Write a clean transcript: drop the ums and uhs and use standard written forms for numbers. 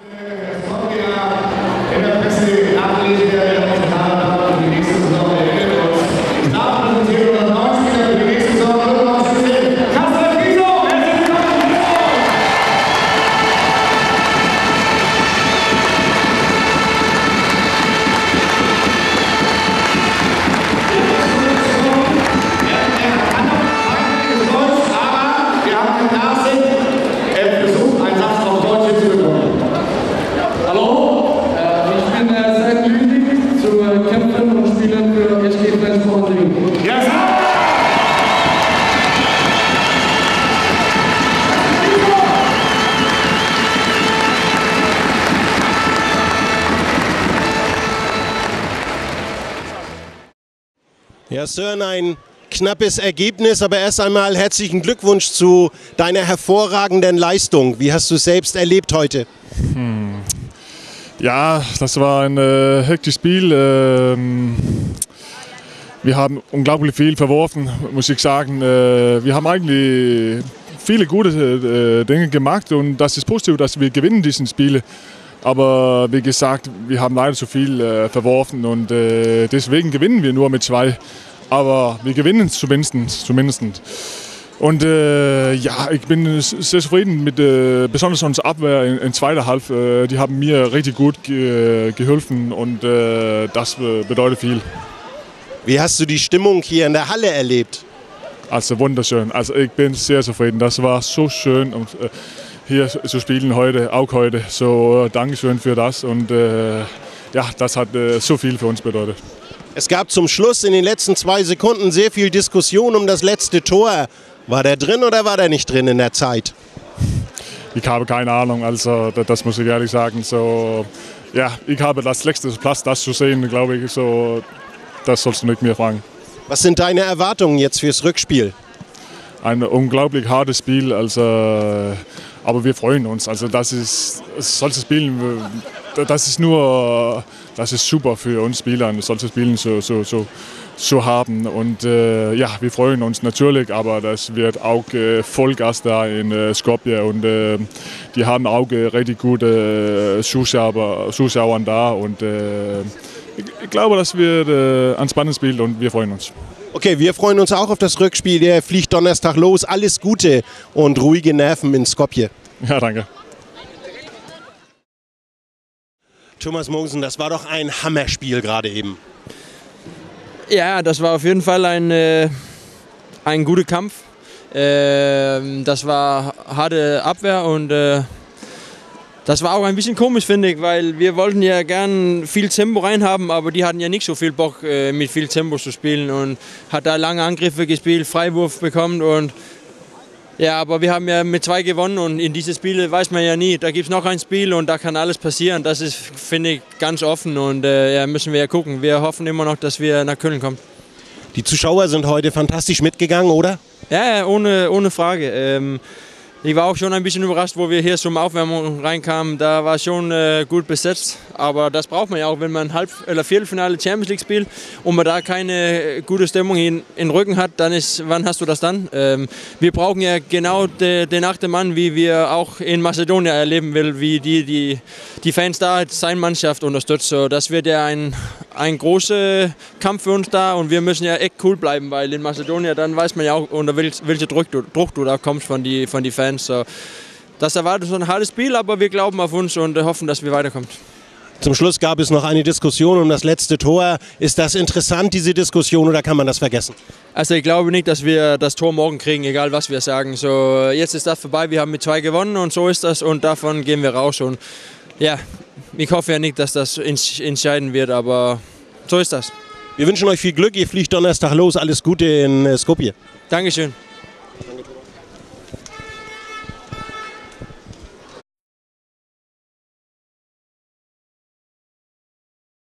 In der Presse nachgelesen werden und für die nächste Saison der uns. Ich darf präsentieren unseren neuen Spieler für die nächste Saison. Kasper Giso! Herzlich willkommen! Er kann noch einiges Deutsch, aber wir haben den Nachsinn. Er versucht, einen Satz auf Deutsch hinzubekommen. Hallo, ich bin sehr glücklich zu kämpfen und spielen für SG Flensburg. Yes. Ja, Sören, ein knappes Ergebnis, aber erst einmal herzlichen Glückwunsch zu deiner hervorragenden Leistung. Wie hast du es selbst erlebt heute? Ja, das war ein hektisches Spiel. Wir haben unglaublich viel verworfen, muss ich sagen. Wir haben eigentlich viele gute Dinge gemacht und das ist positiv, dass wir gewinnen diesen Spiele. Aber wie gesagt, wir haben leider zu viel verworfen und deswegen gewinnen wir nur mit 2. Aber wir gewinnen zumindest. Und ja, ich bin sehr zufrieden mit besonders unsere Abwehr in zweiter Halbzeit. Die haben mir richtig gut geholfen und das bedeutet viel. Wie hast du die Stimmung hier in der Halle erlebt? Also wunderschön. Also ich bin sehr zufrieden. Das war so schön, hier zu spielen heute, auch heute. So Dankeschön für das und ja, das hat so viel für uns bedeutet. Es gab zum Schluss in den letzten 2 Sekunden sehr viel Diskussion um das letzte Tor. War der drin oder war der nicht drin in der Zeit? Ich habe keine Ahnung, also das muss ich ehrlich sagen. So, ja, ich habe das letzte Platz, das zu sehen, glaube ich. So, das sollst du nicht mehr fragen. Was sind deine Erwartungen jetzt fürs Rückspiel? Ein unglaublich hartes Spiel, also, aber wir freuen uns. Also das ist solche Spiele, das ist super für uns Spieler, solche Spiele zu haben. Und ja, wir freuen uns natürlich, aber das wird auch Vollgas da in Skopje und die haben auch richtig gute Zuschauer da und ich glaube, das wird ein spannendes Spiel und wir freuen uns. Okay, wir freuen uns auch auf das Rückspiel. Der fliegt Donnerstag los. Alles Gute und ruhige Nerven in Skopje. Ja, danke. Thomas Mogensen, das war doch ein Hammerspiel gerade eben. Ja, das war auf jeden Fall ein guter Kampf. Das war harte Abwehr und das war auch ein bisschen komisch, finde ich, weil wir wollten ja gern viel Tempo reinhaben, aber die hatten ja nicht so viel Bock, mit viel Tempo zu spielen und hat da lange Angriffe gespielt, Freiwurf bekommen und ja, aber wir haben ja mit 2 gewonnen und in diese Spiele weiß man ja nie. Da gibt es noch ein Spiel und da kann alles passieren. Das ist, finde ich, ganz offen und ja, müssen wir ja gucken. Wir hoffen immer noch, dass wir nach Köln kommen. Die Zuschauer sind heute fantastisch mitgegangen, oder? Ja, ohne Frage. Ich war auch schon ein bisschen überrascht, wo wir hier zum Aufwärmung reinkamen. Da war schon gut besetzt. Aber das braucht man ja auch, wenn man Viertelfinale Champions League spielt und man da keine gute Stimmung in Rücken hat, dann wann hast du das dann? Wir brauchen ja genau den 8. Mann, wie wir auch in Mazedonien erleben will, wie die Fans da seine Mannschaft unterstützen. So, das wird ja ein großer Kampf für uns da und wir müssen ja echt cool bleiben, weil in Mazedonien dann weiß man ja auch, unter welcher Druck du da kommst von die Fans. So, das erwartet so ein hartes Spiel, aber wir glauben auf uns und hoffen, dass wir weiterkommen. Zum Schluss gab es noch eine Diskussion um das letzte Tor. Ist das interessant, diese Diskussion, oder kann man das vergessen? Also ich glaube nicht, dass wir das Tor morgen kriegen, egal was wir sagen. So, jetzt ist das vorbei, wir haben mit 2 gewonnen und so ist das und davon gehen wir raus. Und ja, ich hoffe ja nicht, dass das entscheiden wird, aber so ist das. Wir wünschen euch viel Glück, ihr fliegt Donnerstag los. Alles Gute in Skopje. Dankeschön. Danke, Thomas.